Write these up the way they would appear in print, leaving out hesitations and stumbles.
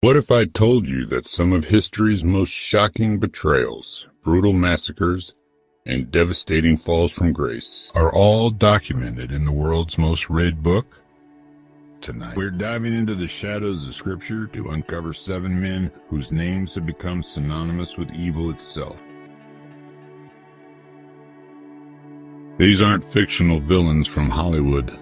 What if I told you that some of history's most shocking betrayals, brutal massacres, and devastating falls from grace are all documented in the world's most read book? Tonight, we're diving into the shadows of Scripture to uncover 7 men whose names have become synonymous with evil itself. These aren't fictional villains from Hollywood.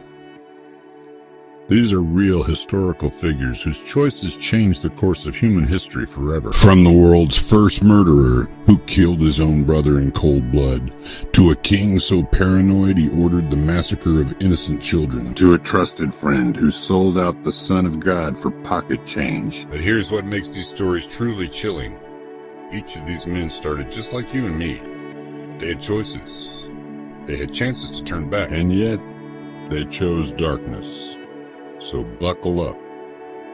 These are real historical figures whose choices changed the course of human history forever. From the world's first murderer who killed his own brother in cold blood, to a king so paranoid he ordered the massacre of innocent children, to a trusted friend who sold out the Son of God for pocket change. But here's what makes these stories truly chilling. Each of these men started just like you and me. They had choices. They had chances to turn back. And yet, they chose darkness. So buckle up,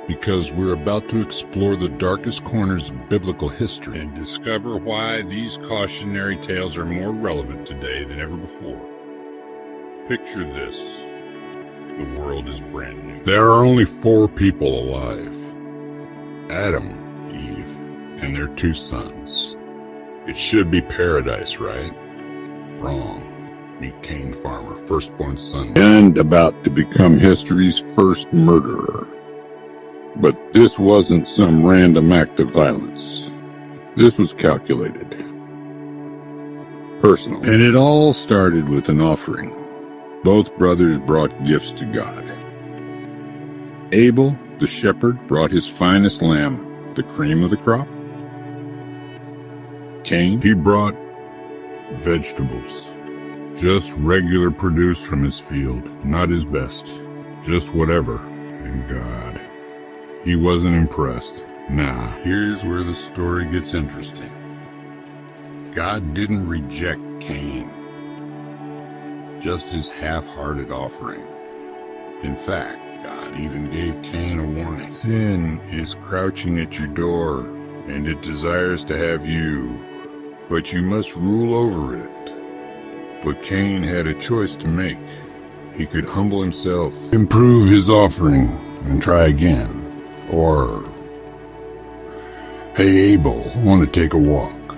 because we're about to explore the darkest corners of biblical history and discover why these cautionary tales are more relevant today than ever before. Picture this. The world is brand new. There are only 4 people alive. Adam, Eve, and their 2 sons. It should be paradise, right? Wrong. Meet Cain, farmer, firstborn son, and about to become history's first murderer. But this wasn't some random act of violence. This was calculated, personal, and it all started with an offering. Both brothers brought gifts to God. Abel, the shepherd, brought his finest lamb, the cream of the crop. Cain, he brought vegetables. Just regular produce from his field, not his best, just whatever. And God, he wasn't impressed. Nah, here's where the story gets interesting. God didn't reject Cain, just his half-hearted offering. In fact, God even gave Cain a warning. Sin is crouching at your door, and it desires to have you, but you must rule over it. But Cain had a choice to make. He could humble himself, improve his offering, and try again. Or, hey Abel, want to take a walk?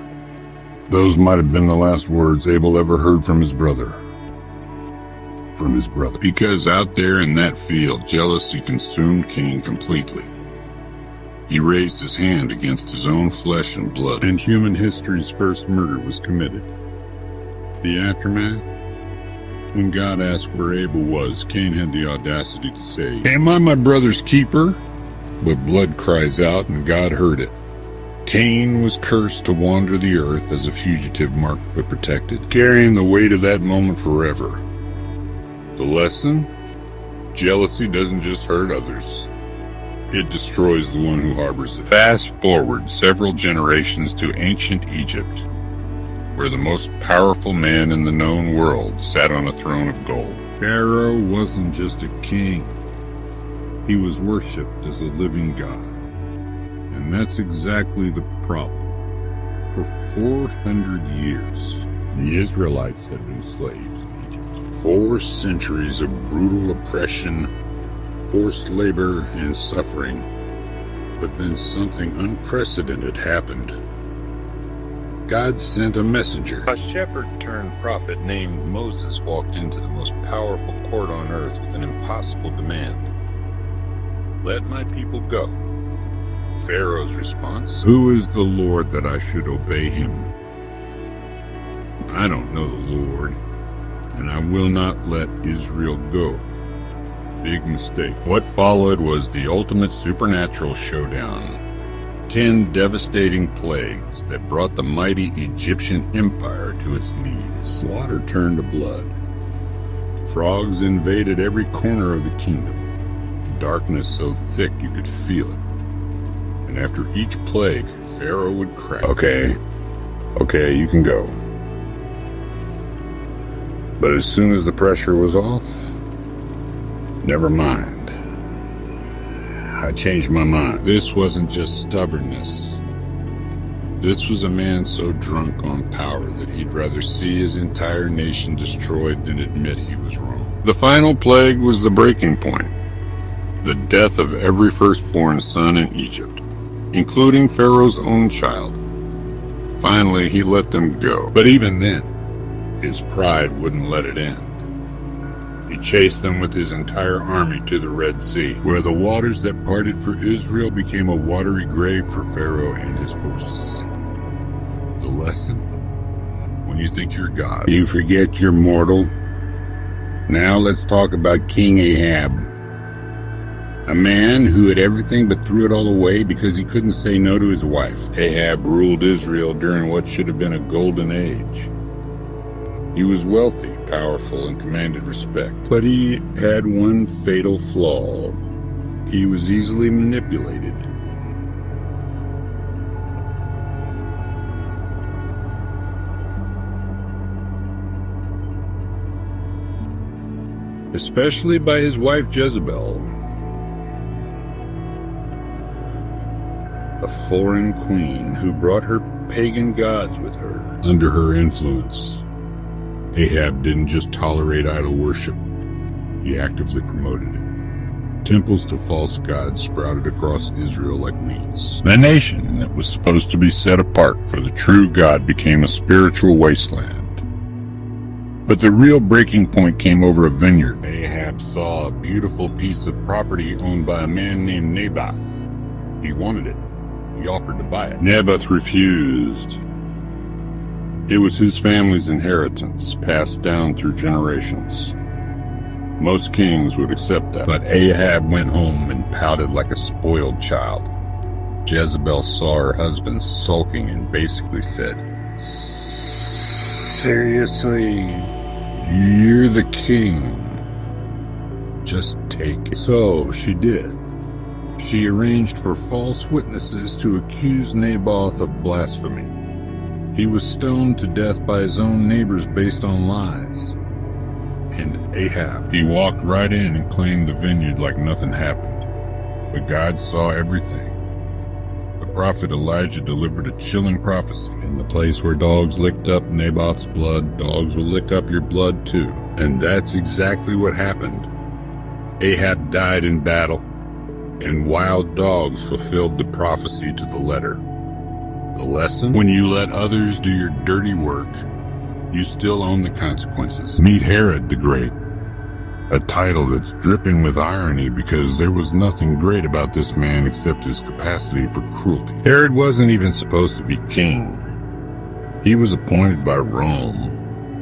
Those might have been the last words Abel ever heard from his brother. Because out there in that field, jealousy consumed Cain completely. He raised his hand against his own flesh and blood, and human history's first murder was committed. The aftermath? When God asked where Abel was, Cain had the audacity to say, "Am I my brother's keeper?" But blood cries out, and God heard it. Cain was cursed to wander the earth as a fugitive marked but protected, carrying the weight of that moment forever. The lesson? Jealousy doesn't just hurt others. It destroys the one who harbors it. Fast forward several generations to ancient Egypt, where the most powerful man in the known world sat on a throne of gold. Pharaoh wasn't just a king. He was worshipped as a living god. And that's exactly the problem. For 400 years, the Israelites had been slaves in Egypt. 4 centuries of brutal oppression, forced labor, and suffering. But then something unprecedented happened. God sent a messenger. A shepherd-turned-prophet named Moses walked into the most powerful court on earth with an impossible demand. Let my people go. Pharaoh's response, who is the Lord that I should obey him? I don't know the Lord, and I will not let Israel go. Big mistake. What followed was the ultimate supernatural showdown. 10 devastating plagues that brought the mighty Egyptian empire to its knees. Water turned to blood. Frogs invaded every corner of the kingdom. Darkness so thick you could feel it. And after each plague, Pharaoh would crack. Okay, you can go. But as soon as the pressure was off, never mind. I changed my mind. This wasn't just stubbornness. This was a man so drunk on power that he'd rather see his entire nation destroyed than admit he was wrong. The final plague was the breaking point. The death of every firstborn son in Egypt. including Pharaoh's own child. Finally, he let them go. But even then, his pride wouldn't let it end. He chased them with his entire army to the Red Sea, where the waters that parted for Israel became a watery grave for Pharaoh and his forces. The lesson? When you think you're God, you forget you're mortal. Now let's talk about King Ahab. A man who had everything but threw it all away because he couldn't say no to his wife. Ahab ruled Israel during what should have been a golden age. He was wealthy, powerful, and commanded respect. But he had one fatal flaw. He was easily manipulated. Especially by his wife Jezebel, a foreign queen who brought her pagan gods with her. Under her influence, Ahab didn't just tolerate idol worship, he actively promoted it. Temples to false gods sprouted across Israel like weeds. The nation that was supposed to be set apart for the true God became a spiritual wasteland. But the real breaking point came over a vineyard. Ahab saw a beautiful piece of property owned by a man named Naboth. He wanted it. He offered to buy it. Naboth refused. It was his family's inheritance, passed down through generations. Most kings would accept that. But Ahab went home and pouted like a spoiled child. Jezebel saw her husband sulking and basically said, "Seriously? You're the king. Just take it." So she did. She arranged for false witnesses to accuse Naboth of blasphemy. He was stoned to death by his own neighbors based on lies. And Ahab, he walked right in and claimed the vineyard like nothing happened. But God saw everything. The prophet Elijah delivered a chilling prophecy. In the place where dogs licked up Naboth's blood, dogs will lick up your blood too. And that's exactly what happened. Ahab died in battle, and wild dogs fulfilled the prophecy to the letter. The lesson? When you let others do your dirty work, you still own the consequences. Meet Herod the Great, a title that's dripping with irony because there was nothing great about this man except his capacity for cruelty. Herod wasn't even supposed to be king. He was appointed by Rome,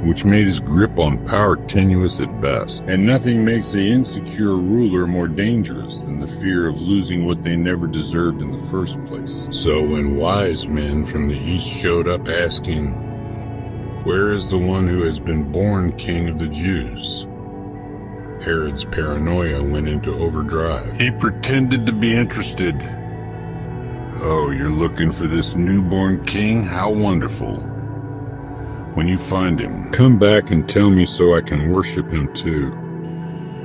which made his grip on power tenuous at best. And nothing makes the insecure ruler more dangerous than the fear of losing what they never deserved in the first place. So when wise men from the east showed up asking, "Where is the one who has been born king of the Jews?" Herod's paranoia went into overdrive. He pretended to be interested. "Oh, you're looking for this newborn king? How wonderful. When you find him, come back and tell me so I can worship him too."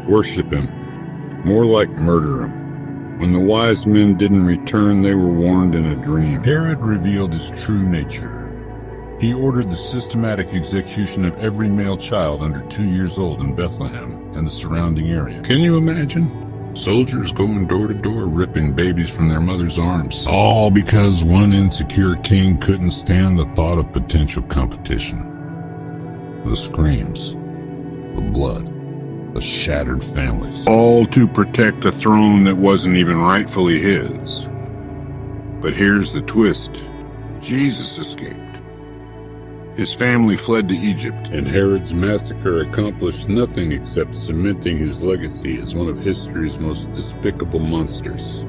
Worship him. More like murder him. When the wise men didn't return, they were warned in a dream. Herod revealed his true nature. He ordered the systematic execution of every male child under 2 years old in Bethlehem and the surrounding area. Can you imagine? Soldiers going door to door ripping babies from their mother's arms. All because one insecure king couldn't stand the thought of potential competition. The screams, the blood, the shattered families. All to protect a throne that wasn't even rightfully his. But here's the twist. Jesus escaped. His family fled to Egypt, and Herod's massacre accomplished nothing except cementing his legacy as one of history's most despicable monsters.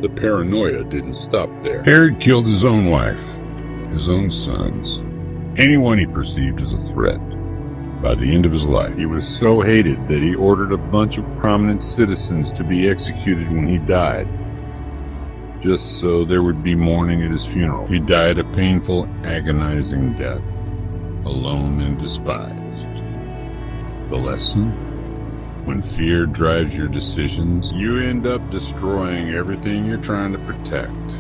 The paranoia didn't stop there. Herod killed his own wife, his own sons, anyone he perceived as a threat. By the end of his life, he was so hated that he ordered a bunch of prominent citizens to be executed when he died, just so there would be mourning at his funeral. He died a painful, agonizing death, alone and despised. The lesson? When fear drives your decisions, you end up destroying everything you're trying to protect.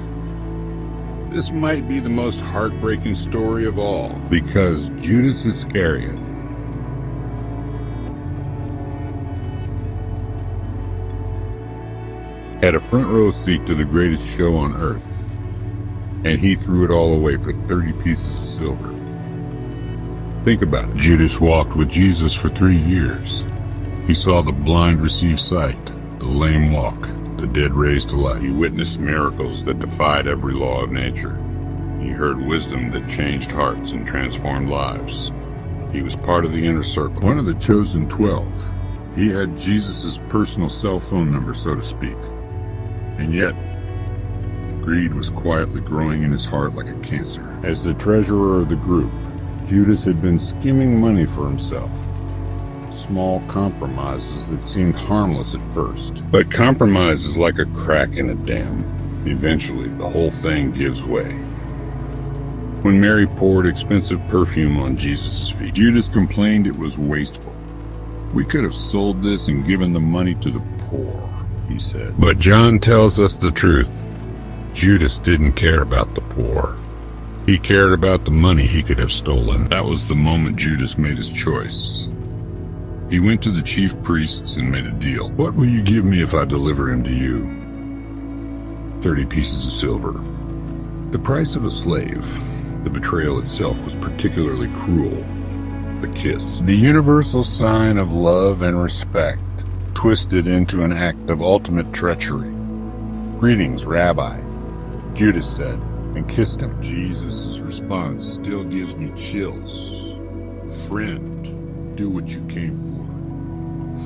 This might be the most heartbreaking story of all, because Judas Iscariot had a front row seat to the greatest show on earth. and he threw it all away for 30 pieces of silver. Think about it. Judas walked with Jesus for 3 years. He saw the blind receive sight, the lame walk, the dead raised to life. He witnessed miracles that defied every law of nature. He heard wisdom that changed hearts and transformed lives. He was part of the inner circle, one of the chosen 12. He had Jesus' personal cell phone number, so to speak. And yet, greed was quietly growing in his heart like a cancer. As the treasurer of the group, Judas had been skimming money for himself. Small compromises that seemed harmless at first. But compromise is like a crack in a dam. Eventually, the whole thing gives way. When Mary poured expensive perfume on Jesus' feet, Judas complained it was wasteful. "We could have sold this and given the money to the poor," he said. But John tells us the truth. Judas didn't care about the poor. He cared about the money he could have stolen. That was the moment Judas made his choice. He went to the chief priests and made a deal. "What will you give me if I deliver him to you?" 30 pieces of silver. The price of a slave. The betrayal itself was particularly cruel. The kiss, the universal sign of love and respect, twisted into an act of ultimate treachery. "Greetings, Rabbi," Judas said, and kissed him. Jesus' response still gives me chills. "Friend, do what you came for.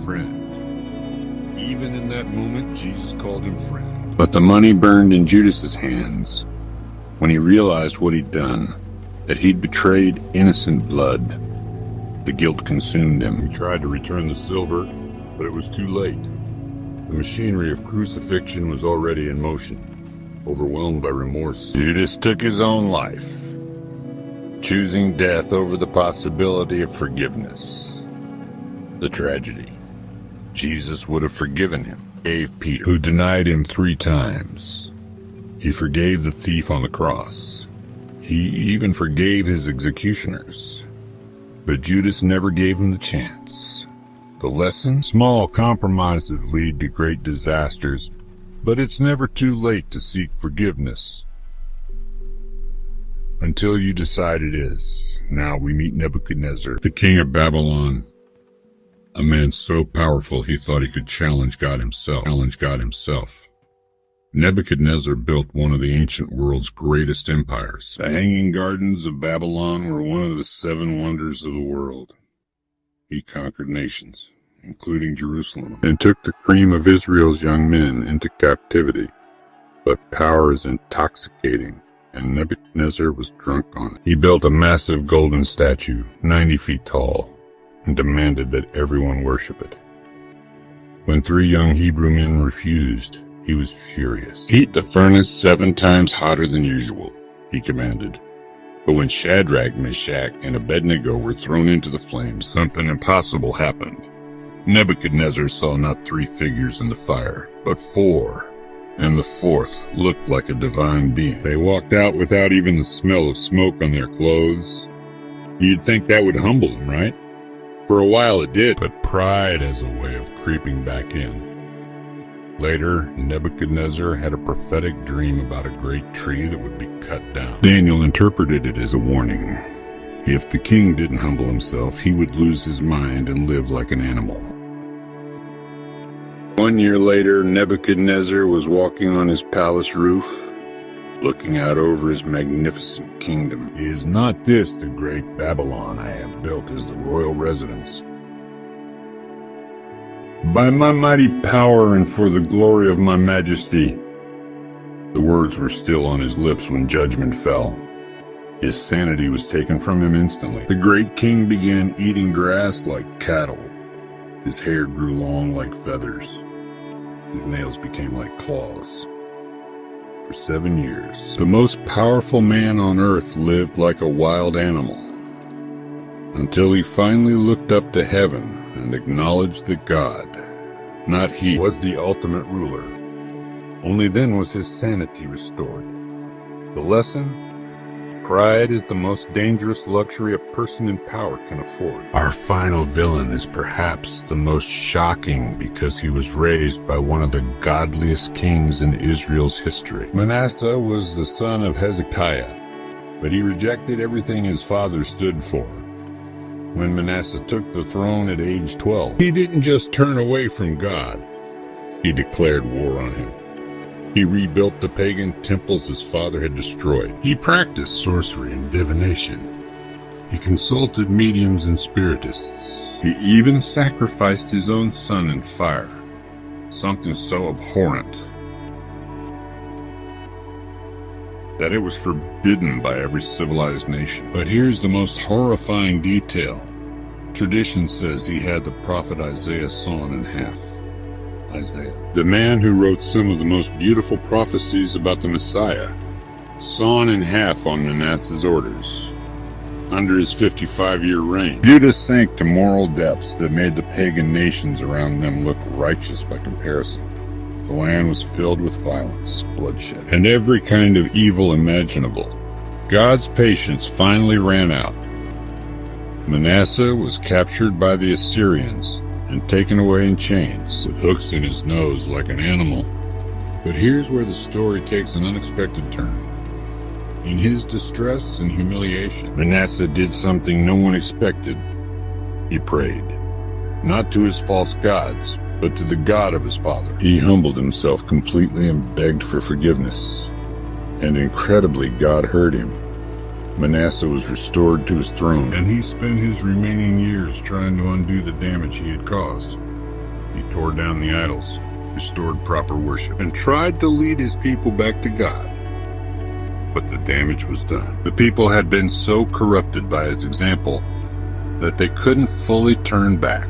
Friend." Even in that moment, Jesus called him friend. But the money burned in Judas's hands when he realized what he'd done, that he'd betrayed innocent blood. The guilt consumed him. He tried to return the silver, but it was too late. The machinery of crucifixion was already in motion. Overwhelmed by remorse, Judas took his own life, choosing death over the possibility of forgiveness. The tragedy. Jesus would have forgiven him. Gave Peter, who denied him 3 times. He forgave the thief on the cross. He even forgave his executioners. But Judas never gave him the chance. The lesson? Small compromises lead to great disasters, but it's never too late to seek forgiveness. Until you decide it is. Now we meet Nebuchadnezzar, the king of Babylon. A man so powerful he thought he could challenge God himself. Nebuchadnezzar built one of the ancient world's greatest empires. The Hanging Gardens of Babylon were one of the 7 wonders of the world. He conquered nations, including Jerusalem, and took the cream of Israel's young men into captivity. But power is intoxicating, and Nebuchadnezzar was drunk on it. He built a massive golden statue, 90 feet tall, and demanded that everyone worship it. When 3 young Hebrew men refused, he was furious. "Heat the furnace 7 times hotter than usual," he commanded. But when Shadrach, Meshach, and Abednego were thrown into the flames, something impossible happened. Nebuchadnezzar saw not 3 figures in the fire, but 4, and the 4th looked like a divine being. They walked out without even the smell of smoke on their clothes. You'd think that would humble them, right? For a while it did, but pride has a way of creeping back in. Later, Nebuchadnezzar had a prophetic dream about a great tree that would be cut down. Daniel interpreted it as a warning. If the king didn't humble himself, he would lose his mind and live like an animal. 1 year later, Nebuchadnezzar was walking on his palace roof, looking out over his magnificent kingdom. "Is not this the great Babylon I have built as the royal residence? By my mighty power and for the glory of my majesty." The words were still on his lips when judgment fell. His sanity was taken from him instantly. The great king began eating grass like cattle. His hair grew long like feathers. His nails became like claws. For 7 years, the most powerful man on earth lived like a wild animal, until he finally looked up to heaven and acknowledged that God, not he, was the ultimate ruler. Only then was his sanity restored. The lesson? Pride is the most dangerous luxury a person in power can afford. Our final villain is perhaps the most shocking because he was raised by one of the godliest kings in Israel's history. Manasseh was the son of Hezekiah, but he rejected everything his father stood for. When Manasseh took the throne at age 12, he didn't just turn away from God, he declared war on him. He rebuilt the pagan temples his father had destroyed. He practiced sorcery and divination. He consulted mediums and spiritists. He even sacrificed his own son in fire, something so abhorrent that it was forbidden by every civilized nation. But here's the most horrifying detail. Tradition says he had the prophet Isaiah sawn in half. Isaiah, the man who wrote some of the most beautiful prophecies about the Messiah, sawn in half on Manasseh's orders. Under his 55-year reign, Judas sank to moral depths that made the pagan nations around them look righteous by comparison. The land was filled with violence, bloodshed, and every kind of evil imaginable. God's patience finally ran out. Manasseh was captured by the Assyrians and taken away in chains, with hooks in his nose like an animal. But here's where the story takes an unexpected turn. In his distress and humiliation, Manasseh did something no one expected. He prayed, not to his false gods, but to the God of his father. He humbled himself completely and begged for forgiveness. And incredibly, God heard him. Manasseh was restored to his throne, and he spent his remaining years trying to undo the damage he had caused. He tore down the idols, restored proper worship, and tried to lead his people back to God. But the damage was done. The people had been so corrupted by his example that they couldn't fully turn back.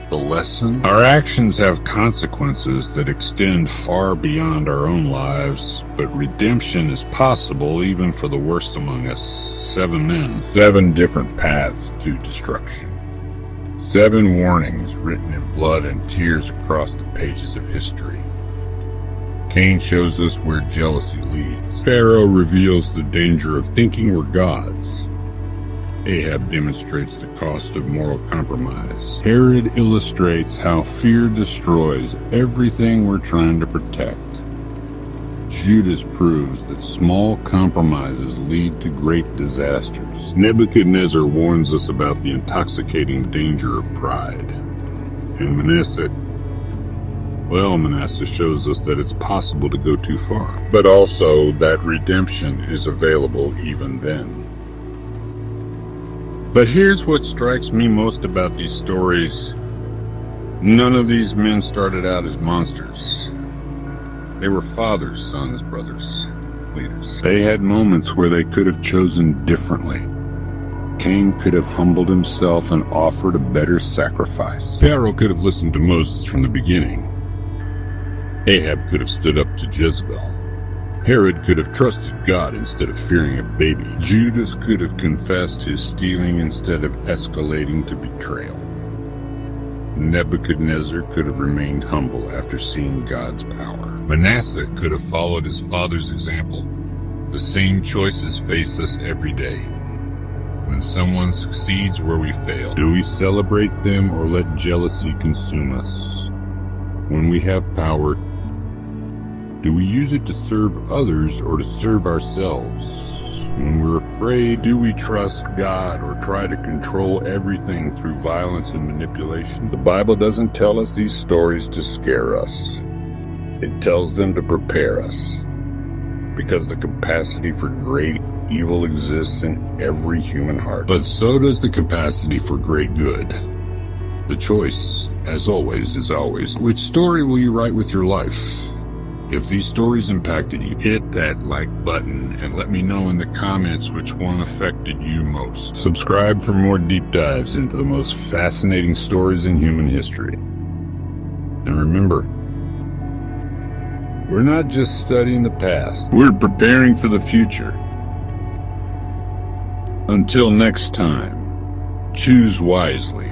The lesson? Our actions have consequences that extend far beyond our own lives, but redemption is possible even for the worst among us. 7 men, 7 different paths to destruction. 7 warnings written in blood and tears across the pages of history. Cain shows us where jealousy leads. Pharaoh reveals the danger of thinking we're gods. Ahab demonstrates the cost of moral compromise. Herod illustrates how fear destroys everything we're trying to protect. Judas proves that small compromises lead to great disasters. Nebuchadnezzar warns us about the intoxicating danger of pride. And Manasseh shows us that it's possible to go too far, but also that redemption is available even then. But here's what strikes me most about these stories. None of these men started out as monsters. They were fathers, sons, brothers, leaders. They had moments where they could have chosen differently. Cain could have humbled himself and offered a better sacrifice. Pharaoh could have listened to Moses from the beginning. Ahab could have stood up to Jezebel. Herod could have trusted God instead of fearing a baby. Judas could have confessed his stealing instead of escalating to betrayal. Nebuchadnezzar could have remained humble after seeing God's power. Manasseh could have followed his father's example. The same choices face us every day. When someone succeeds where we fail, do we celebrate them or let jealousy consume us? When we have power, do we use it to serve others or to serve ourselves? When we're afraid, do we trust God or try to control everything through violence and manipulation? The Bible doesn't tell us these stories to scare us. It tells them to prepare us. Because the capacity for great evil exists in every human heart. But so does the capacity for great good. The choice, as always, is always, which story will you write with your life? If these stories impacted you, hit that like button and let me know in the comments which one affected you most. Subscribe for more deep dives into the most fascinating stories in human history. And remember, we're not just studying the past, we're preparing for the future. Until next time, choose wisely.